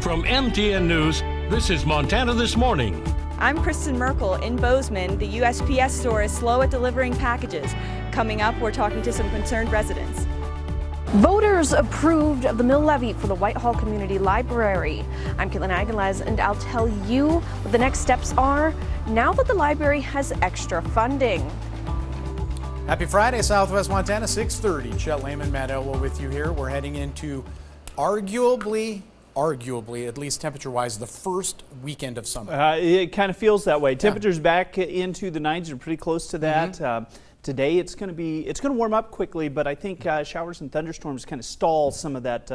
From MTN News, this is Montana This Morning. I'm Kristen Merkel in Bozeman. The USPS store is slow at delivering packages. Coming up, we're talking to some concerned residents. Voters approved of the mill levy for the Whitehall Community Library. I'm Caitlin Aguilez, and I'll tell you what the next steps are now that the library has extra funding. Happy Friday, Southwest Montana, 6:30. Chet Lehman, Matt Elwell with you here. We're heading into arguably, at least temperature-wise, the first weekend of summer. It kind of feels that way. Temperatures back into the 90s are pretty close to that. Today it's going to warm up quickly, but I think showers and thunderstorms kind of stall some of that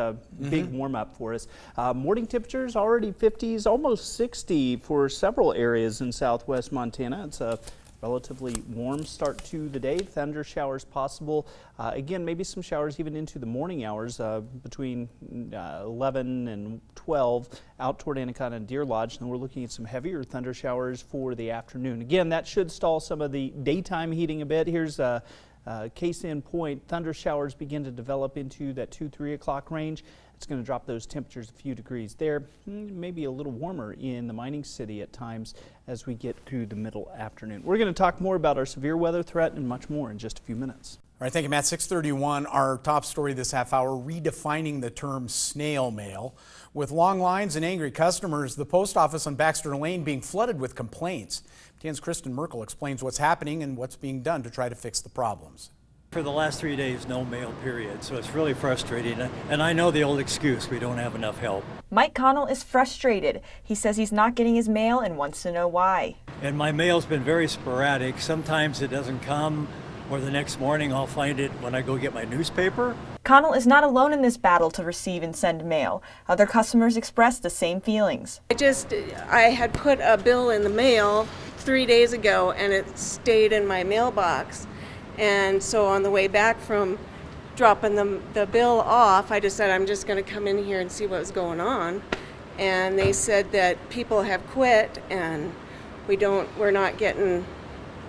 big warm up for us. Morning temperatures already 50s, almost 60 for several areas in Southwest Montana. It's a relatively warm start to the day. Thunder showers possible. Again, maybe some showers even into the morning hours between 11 and 12 out toward Anaconda and Deer Lodge. And we're looking at some heavier thunder showers for the afternoon. Again, that should stall some of the daytime heating a bit. Here's case in point. Thunder showers begin to develop into that 2-3 o'clock range. It's going to drop those temperatures a few degrees there, maybe a little warmer in the mining city at times as we get through the middle afternoon. We're going to talk more about our severe weather threat and much more in just a few minutes. All right, thank you, Matt. 6:31, our top story this half hour, redefining the term snail mail. With long lines and angry customers, the post office on Baxter Lane being flooded with complaints. TN's Kristen Merkel explains what's happening and what's being done to try to fix the problems. For the last 3 days, no mail, period. So it's really frustrating. And I know the old excuse, we don't have enough help. Mike Connell is frustrated. He says he's not getting his mail and wants to know why. And my mail's been very sporadic. Sometimes it doesn't come, or the next morning I'll find it when I go get my newspaper. Connell is not alone in this battle to receive and send mail. Other customers expressed the same feelings. I had put a bill in the mail 3 days ago and it stayed in my mailbox. And so on the way back from dropping the bill off, I just said, I'm just going to come in here and see what was going on. And they said that people have quit and we're not getting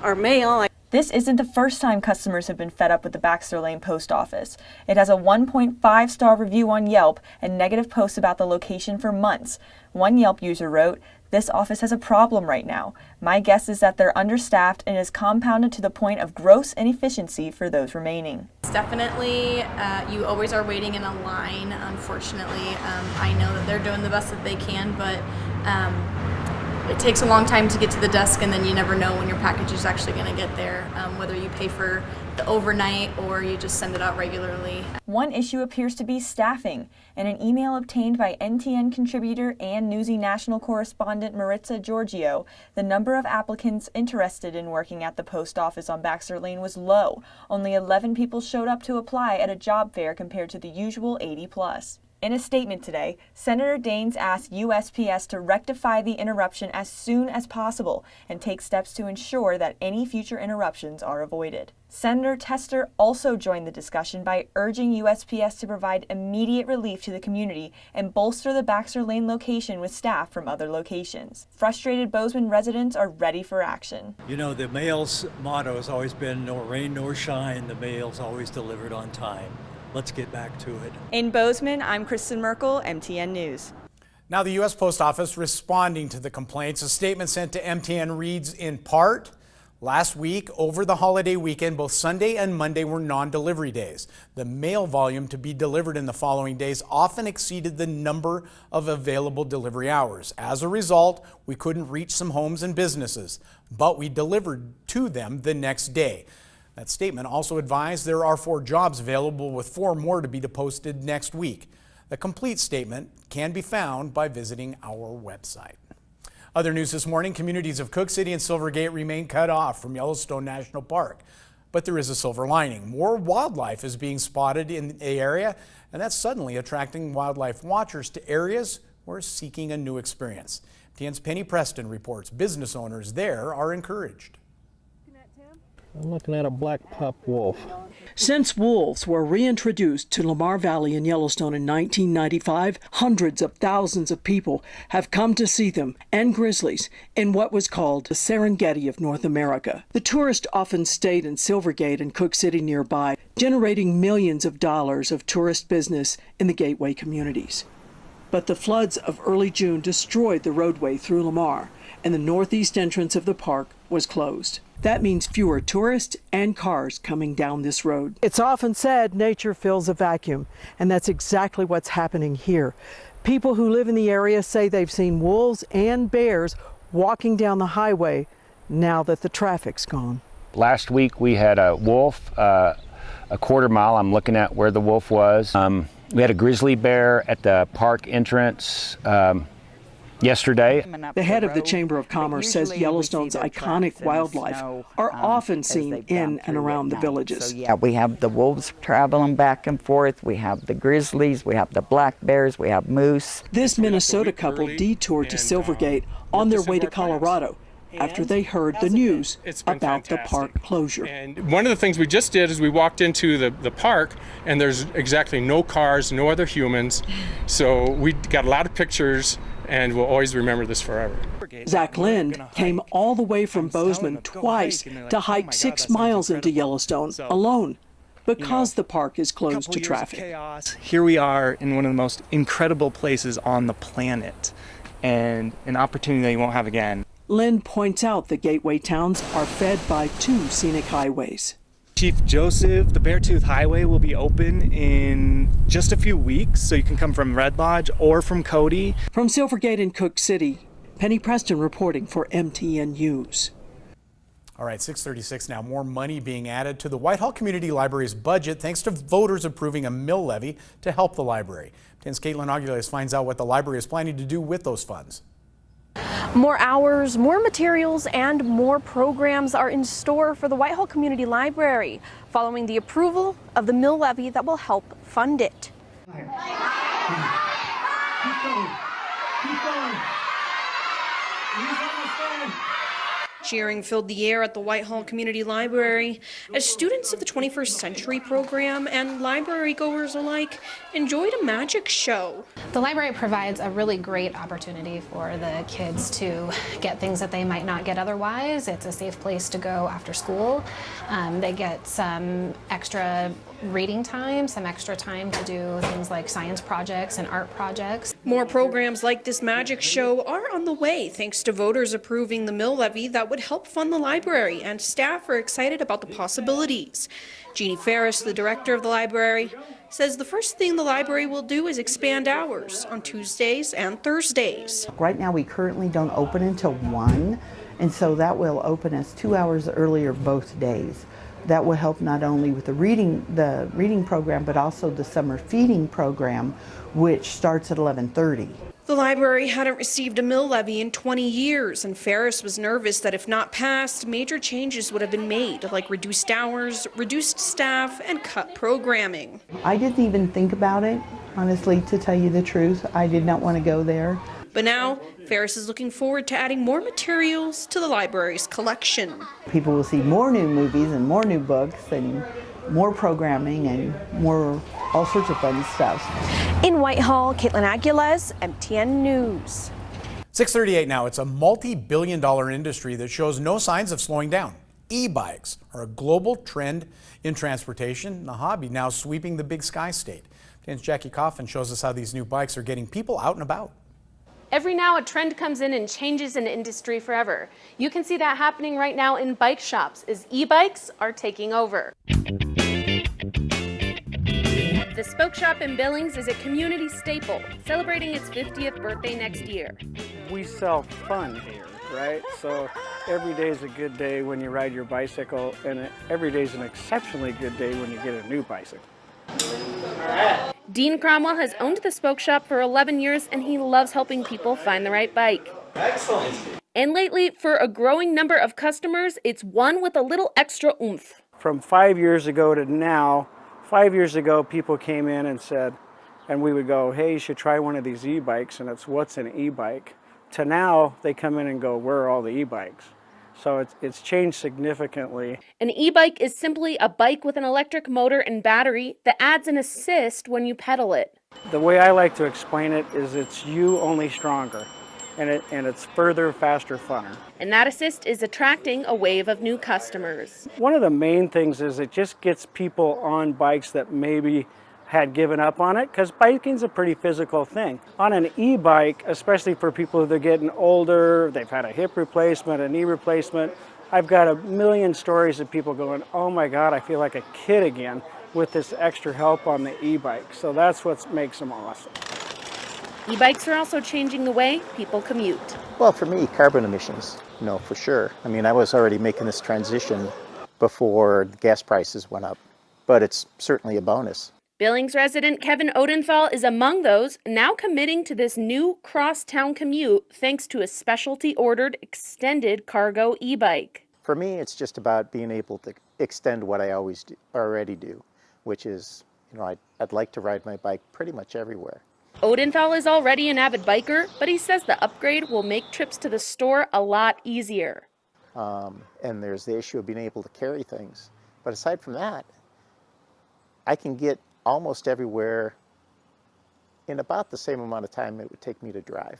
our mail. This isn't the first time customers have been fed up with the Baxter Lane post office. It has a 1.5-star review on Yelp and negative posts about the location for months. One Yelp user wrote, "This office has a problem right now. My guess is that they're understaffed and is compounded to the point of gross inefficiency for those remaining." It's definitely, you always are waiting in a line, unfortunately. I know that they're doing the best that they can, but it takes a long time to get to the desk, and then you never know when your package is actually going to get there, whether you pay for the overnight or you just send it out regularly. One issue appears to be staffing. In an email obtained by NTN contributor and Newsy national correspondent Maritza Giorgio, the number of applicants interested in working at the post office on Baxter Lane was low. Only 11 people showed up to apply at a job fair compared to the usual 80 plus. In a statement today, Senator Daines asked USPS to rectify the interruption as soon as possible and take steps to ensure that any future interruptions are avoided. Senator Tester also joined the discussion by urging USPS to provide immediate relief to the community and bolster the Baxter Lane location with staff from other locations. Frustrated Bozeman residents are ready for action. You know, the mail's motto has always been no rain nor shine, the mail's always delivered on time. Let's get back to it. In Bozeman, I'm Kristen Merkel, MTN News. Now the U.S. Post Office responding to the complaints. A statement sent to MTN reads, in part, last week over the holiday weekend, both Sunday and Monday were non-delivery days. The mail volume to be delivered in the following days often exceeded the number of available delivery hours. As a result, we couldn't reach some homes and businesses, but we delivered to them the next day. That statement also advised there are 4 jobs available with 4 more to be posted next week. The complete statement can be found by visiting our website. Other news this morning, communities of Cook City and Silvergate remain cut off from Yellowstone National Park. But there is a silver lining. More wildlife is being spotted in the area, and that's suddenly attracting wildlife watchers to areas who are seeking a new experience. TN's Penny Preston reports business owners there are encouraged. I'm looking at a black pup wolf. Since wolves were reintroduced to Lamar Valley in Yellowstone in 1995, hundreds of thousands of people have come to see them and grizzlies in what was called the Serengeti of North America. The tourists often stayed in Silvergate and Cook City nearby, generating millions of dollars of tourist business in the gateway communities. But the floods of early June destroyed the roadway through Lamar, and the northeast entrance of the park was closed. That means fewer tourists and cars coming down this road. It's often said nature fills a vacuum, and that's exactly what's happening here. People who live in the area say they've seen wolves and bears walking down the highway now that the traffic's gone. Last week we had a wolf a quarter mile. I'm looking at where the wolf was. We had a grizzly bear at the park entrance yesterday. The head of the Chamber of Commerce says Yellowstone's iconic wildlife are often seen in and around the villages. So yeah, we have the wolves traveling back and forth, we have the grizzlies, we have the black bears, we have moose. This Minnesota couple detoured to Silvergate on their way to Colorado after they heard the news about the park closure. And one of the things we just did is we walked into the park, and there's exactly no cars, no other humans. So we got a lot of pictures, and we'll always remember this forever. Zach Lind came all the way from Bozeman twice to hike 6 miles into Yellowstone alone because the park is closed to traffic. Here we are in one of the most incredible places on the planet, and an opportunity that you won't have again. Lind points out the gateway towns are fed by 2 scenic highways. Chief Joseph, the Beartooth Highway will be open in just a few weeks, so you can come from Red Lodge or from Cody. From Silvergate and Cook City, Penny Preston reporting for MTN News. All right, 6:36 now. More money being added to the Whitehall Community Library's budget thanks to voters approving a mill levy to help the library. 10's Caitlin Aguiles finds out what the library is planning to do with those funds. More hours, more materials, and more programs are in store for the Whitehall Community Library following the approval of the mill levy that will help fund it. Keep going. Keep going. Cheering filled the air at the Whitehall Community Library as students of the 21st Century program and library goers alike enjoyed a magic show. The library provides a really great opportunity for the kids to get things that they might not get otherwise. It's a safe place to go after school. They get some extra reading time, some extra time to do things like science projects and art projects. More programs like this magic show are on the way thanks to voters approving the mill levy that would help fund the library, and staff are excited about the possibilities. Jeannie Ferris, the director of the library, says the first thing the library will do is expand hours on Tuesdays and Thursdays. Right now we currently don't open until 1, and so that will open us 2 hours earlier both days. That will help not only with the reading program, but also the summer feeding program, which starts at 11:30. The library hadn't received a mill levy in 20 years, and Ferris was nervous that if not passed, major changes would have been made, like reduced hours, reduced staff, and cut programming. I didn't even think about it, honestly, to tell you the truth. I did not want to go there. But now, Ferris is looking forward to adding more materials to the library's collection. People will see more new movies and more new books and more programming and more all sorts of fun stuff. In Whitehall, Caitlin Aguiles, MTN News. 6:38 now. It's a multi-billion-dollar industry that shows no signs of slowing down. E-bikes are a global trend in transportation, the hobby now sweeping the Big Sky state. 10's Jackie Coffin shows us how these new bikes are getting people out and about. Every now a trend comes in and changes an industry forever. You can see that happening right now in bike shops as e-bikes are taking over. The Spoke Shop in Billings is a community staple, celebrating its 50th birthday next year. We sell fun here, right? So every day is a good day when you ride your bicycle, and every day is an exceptionally good day when you get a new bicycle. Dean Cromwell has owned the Spoke Shop for 11 years, and he loves helping people find the right bike. Excellent. And lately, for a growing number of customers, it's one with a little extra oomph. From 5 years ago to now, 5 years ago people came in and said, and we would go, hey, you should try one of these e-bikes, and it's what's an e-bike? To now, they come in and go, where are all the e-bikes? So it's changed significantly. An e-bike is simply a bike with an electric motor and battery that adds an assist when you pedal it. The way I like to explain it is it's you, only stronger, and it's further, faster, funner. And that assist is attracting a wave of new customers. One of the main things is it just gets people on bikes that maybe had given up on it because biking's a pretty physical thing. On an e-bike, especially for people that are getting older, they've had a hip replacement, a knee replacement, I've got a million stories of people going, oh my God, I feel like a kid again with this extra help on the e-bike. So that's what makes them awesome. E-bikes are also changing the way people commute. Well, for me, carbon emissions, for sure. I mean, I was already making this transition before gas prices went up, but it's certainly a bonus. Billings resident Kevin Odenthal is among those now committing to this new cross-town commute thanks to a specialty ordered extended cargo e-bike. For me, it's just about being able to extend what I already do, which is, I'd like to ride my bike pretty much everywhere. Odenthal is already an avid biker, but he says the upgrade will make trips to the store a lot easier. And there's the issue of being able to carry things. But aside from that, I can get almost everywhere in about the same amount of time it would take me to drive.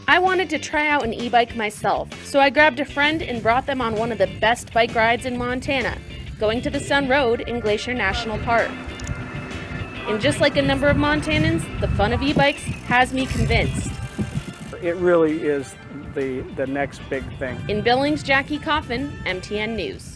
I wanted to try out an e-bike myself, so I grabbed a friend and brought them on one of the best bike rides in Montana, going to the Sun Road in Glacier National Park. And just like a number of Montanans, the fun of e-bikes has me convinced. It really is the next big thing. In Billings, Jackie Coffin, MTN News.